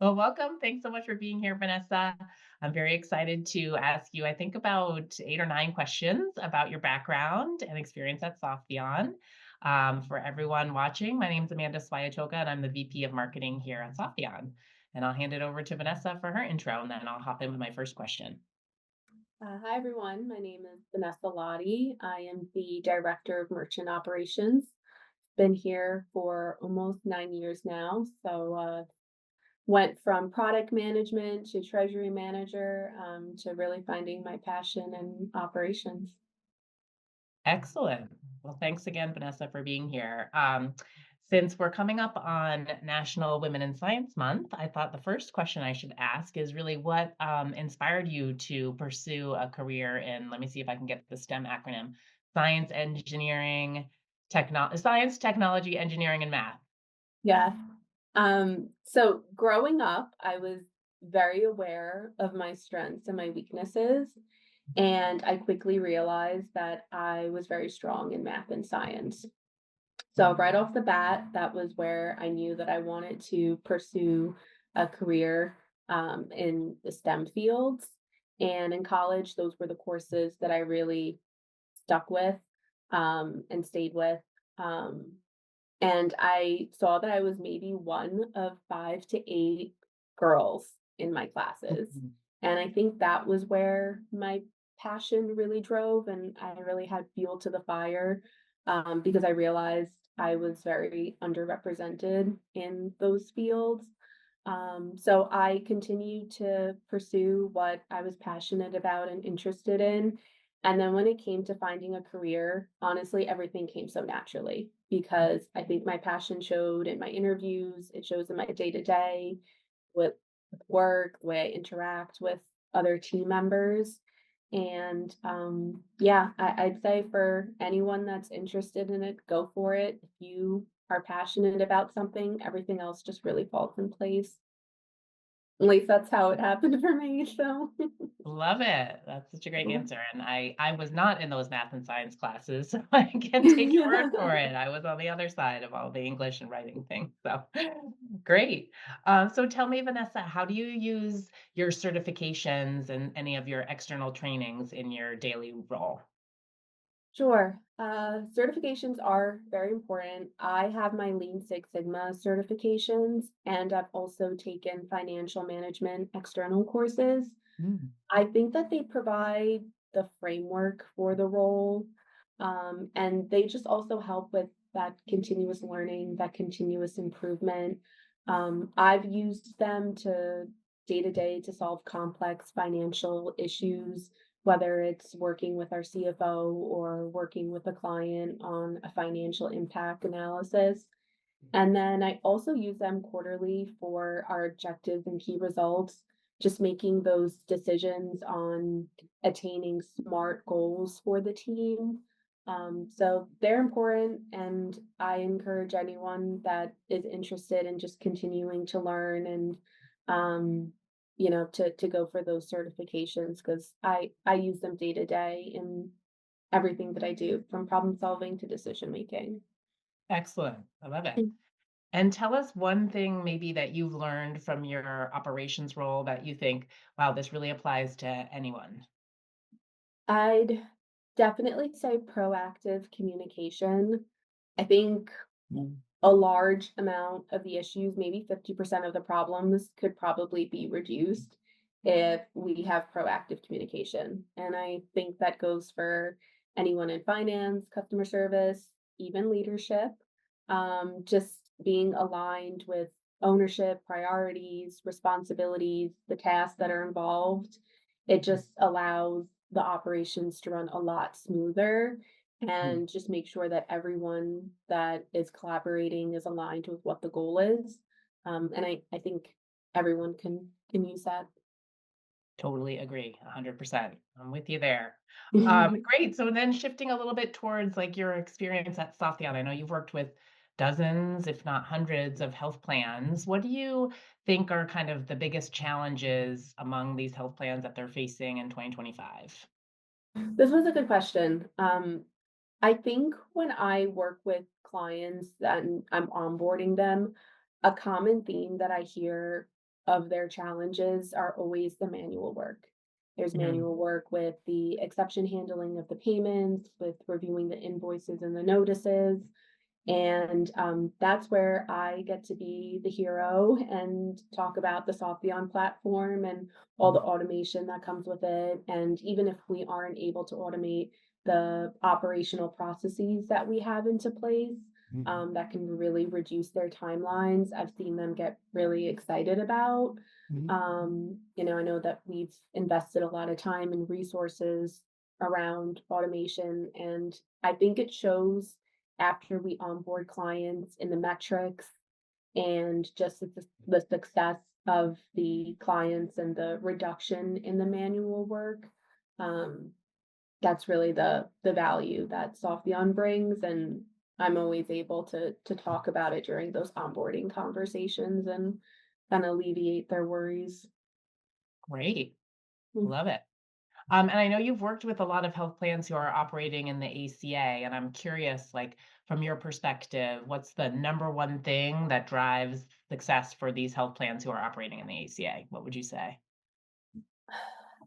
Well, welcome. Thanks so much for being here, Vanessa. I'm very excited to ask you, I think, about 8 or 9 questions about your background and experience at Softheon. For everyone watching, my name is Amanda Swayachoka, and I'm the VP of Marketing here at Softheon. And I'll hand it over to Vanessa for her intro, and then I'll hop in with my first question. Hi, everyone. My name is Vanessa Lahti. I am the Director of Merchant Operations. Been here for almost 9 years now. Went from product management to treasury manager to really finding my passion in operations. Excellent. Well, thanks again, Vanessa, for being here. Since we're coming up on National Women in Science Month, I thought the first question I should ask is really what inspired you to pursue a career in, let me see if I can get the STEM acronym, science, engineering, science, technology, engineering, and math. Yeah. So growing up, I was very aware of my strengths and my weaknesses. And I quickly realized that I was very strong in math and science. So right off the bat, that was where I knew that I wanted to pursue a career in the STEM fields. And in college, those were the courses that I really stuck with and stayed with. Um, and I saw that I was maybe one of 5 to 8 girls in my classes. Mhm. And I think that was where my passion really drove, and I really had fuel to the fire because I realized I was very underrepresented in those fields. So I continued to pursue what I was passionate about and interested in. And then when it came to finding a career, honestly, everything came so naturally because I think my passion showed in my interviews, it shows in my day to day with work, the way I interact with other team members. And yeah, I'd say for anyone that's interested in it, go for it. If you are passionate about something, everything else just really falls in place. At least that's how it happened for me. So Love it. That's such a great answer, and I was not in those math and science classes, so I can take your word for yeah. it. I was on the other side of all the English and writing things, so great. So tell me, Vanessa, how do you use your certifications and any of your external trainings in your daily role? Sure. Certifications are very important. I have my Lean Six Sigma certifications, and I've also taken financial management external courses. Mm. I think that they provide the framework for the role, and they just also help with that continuous learning, that continuous improvement. I've used them to day to day to solve complex financial issues, whether it's working with our CFO or working with a client on a financial impact analysis. And then I also use them quarterly for our objectives and key results, just making those decisions on attaining SMART goals for the team. So they're important, and I encourage anyone that is interested in just continuing to learn and, um, to go for those certifications because I use them day to day in everything that I do, from problem solving to decision making. Excellent. I love it. And tell us one thing maybe that you've learned from your operations role that you think, wow, this really applies to anyone. I'd definitely say proactive communication. I think a large amount of the issues, maybe 50% of the problems, could probably be reduced if we have proactive communication. And I think that goes for anyone in finance, customer service, even leadership. Just being aligned with ownership, priorities, responsibilities, the tasks that are involved. It just allows the operations to run a lot smoother and just make sure that everyone that is collaborating is aligned with what the goal is. And I think everyone can use that. Totally agree, 100%. I'm with you there. Great, so then shifting a little bit towards, like, your experience at Softheon, I know you've worked with dozens, if not hundreds, of health plans. What do you think are kind of the biggest challenges among these health plans that they're facing in 2025? This was a good question. I think when I work with clients and I'm onboarding them, a common theme that I hear of their challenges are always the manual work. There's Mhm. manual work with the exception handling of the payments, with reviewing the invoices and the notices, and that's where I get to be the hero and talk about the Softheon platform and all the automation that comes with it. And even if we aren't able to automate the operational processes that we have into place, Mhm. that can really reduce their timelines. I've seen them get really excited about. Mhm. I know that we've invested a lot of time and resources around automation, and I think it shows after we onboard clients in the metrics and just the success of the clients and the reduction in the manual work. Um, that's really the value that Softheon brings, and I'm always able to talk about it during those onboarding conversations and kind of alleviate their worries. Great. Mm. Love it. And I know you've worked with a lot of health plans who are operating in the ACA, and I'm curious, like, from your perspective, what's the number one thing that drives success for these health plans who are operating in the ACA? What would you say?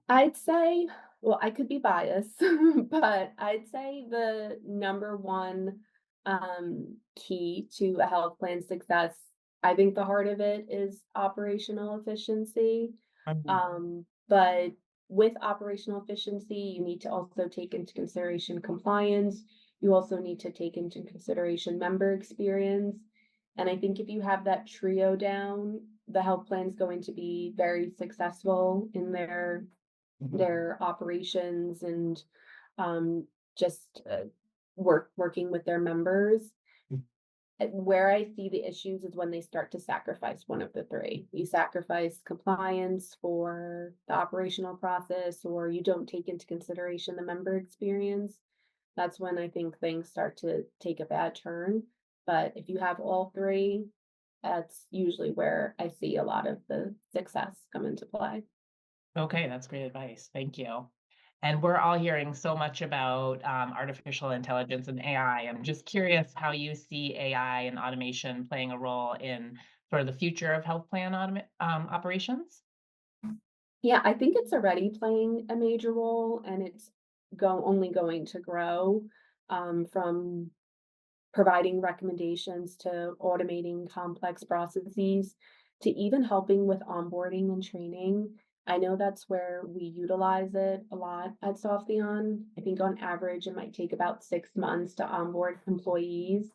I'd say, well, I could be biased, but I'd say the number one key to a health plan success, I think the heart of it is operational efficiency. Mhm. But with operational efficiency, you need to also take into consideration compliance. You also need to take into consideration member experience. And I think if you have that trio down, the health plan is going to be very successful in Mhm. their operations and um, just working with their members. Mhm. Where I see the issues is when they start to sacrifice one of the three. You sacrifice compliance for the operational process, or you don't take into consideration the member experience. That's when I think things start to take a bad turn. But if you have all three, that's usually where I see a lot of the success come into play. Okay, that's great advice. Thank you. And we're all hearing so much about artificial intelligence and AI. I'm just curious how you see AI and automation playing a role in sort of the future of health plan operations. Yeah, I think it's already playing a major role, and it's only going to grow, from providing recommendations to automating complex processes to even helping with onboarding and training. I know that's where we utilize it a lot at Softheon. I think on average it might take about 6 months to onboard employees,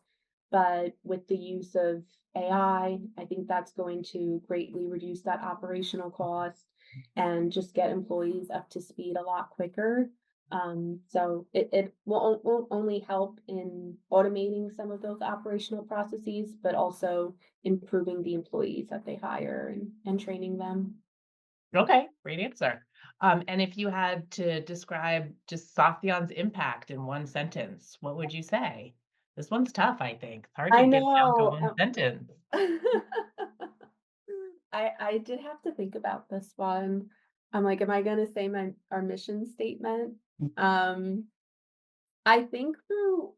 but with the use of AI, I think that's going to greatly reduce that operational cost and just get employees up to speed a lot quicker. So it won't only help in automating some of those operational processes, but also improving the employees that they hire and training them. Okay, great answer. And if you had to describe just Softheon's impact in one sentence, what would you say? This one's tough, I think. It's hard to I get down to know. one sentence. I did have to think about this one. I'm like, am I gonna say my our mission statement? Um, I think through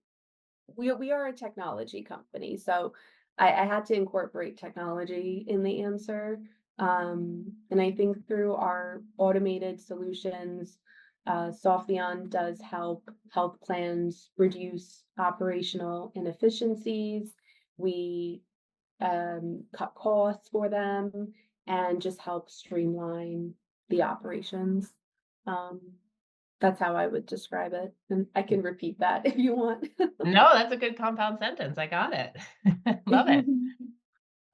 we are a technology company, so I had to incorporate technology in the answer. And I think through our automated solutions, Softheon does help health plans reduce operational inefficiencies. We cut costs for them and just help streamline the operations. Um, that's how I would describe it, and I can repeat that if you want. No, that's a good compound sentence. I got it. Love it.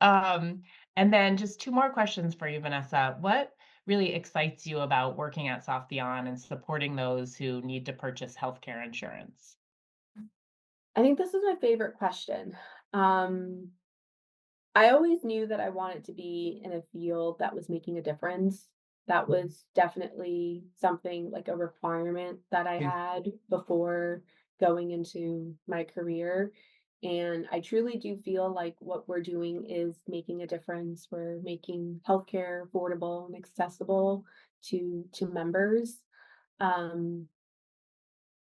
Um, and then just two more questions for you, Vanessa. What really excites you about working at Softheon and supporting those who need to purchase healthcare insurance? I think this is my favorite question. Um, I always knew that I wanted to be in a field that was making a difference. That was definitely something like a requirement that I had before going into my career. And I truly do feel like what we're doing is making a difference. We're making healthcare affordable and accessible to members. Um,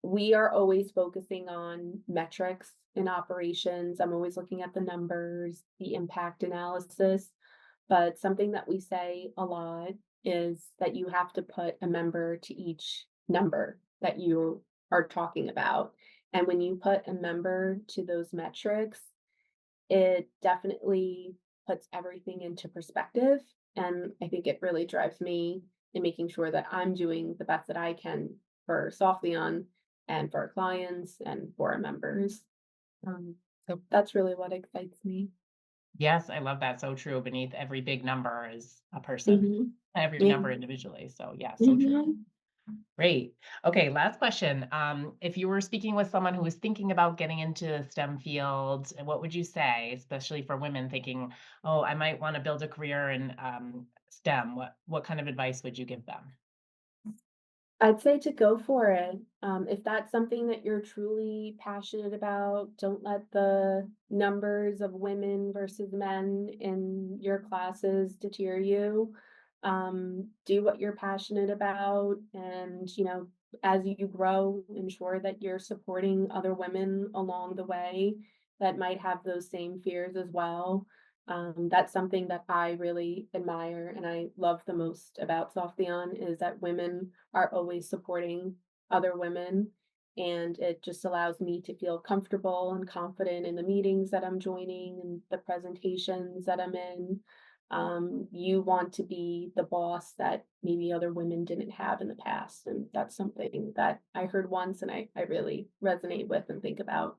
we are always focusing on metrics in operations. I'm always looking at the numbers, the impact analysis. But something that we say a lot is that you have to put a member to each number that you are talking about. And when you put a member to those metrics, it definitely puts everything into perspective. And I think it really drives me in making sure that I'm doing the best that I can for Softheon and for our clients and for our members. So that's really what excites me. Yes, I love that, so true. Beneath every big number is a person, Mhm. every Yeah. number individually. So yeah, so true. Mhm. Great. Okay, last question. If you were speaking with someone who was thinking about getting into STEM fields, what would you say, especially for women thinking, "Oh, I might want to build a career in STEM." What kind of advice would you give them? I'd say to go for it. If that's something that you're truly passionate about, don't let the numbers of women versus men in your classes deter you. Do what you're passionate about, and as you grow, ensure that you're supporting other women along the way that might have those same fears as well. That's something that I really admire and I love the most about Softheon is that women are always supporting other women. And it just allows me to feel comfortable and confident in the meetings that I'm joining and the presentations that I'm in. You want to be the boss that maybe other women didn't have in the past. And that's something that I heard once and I really resonate with and think about.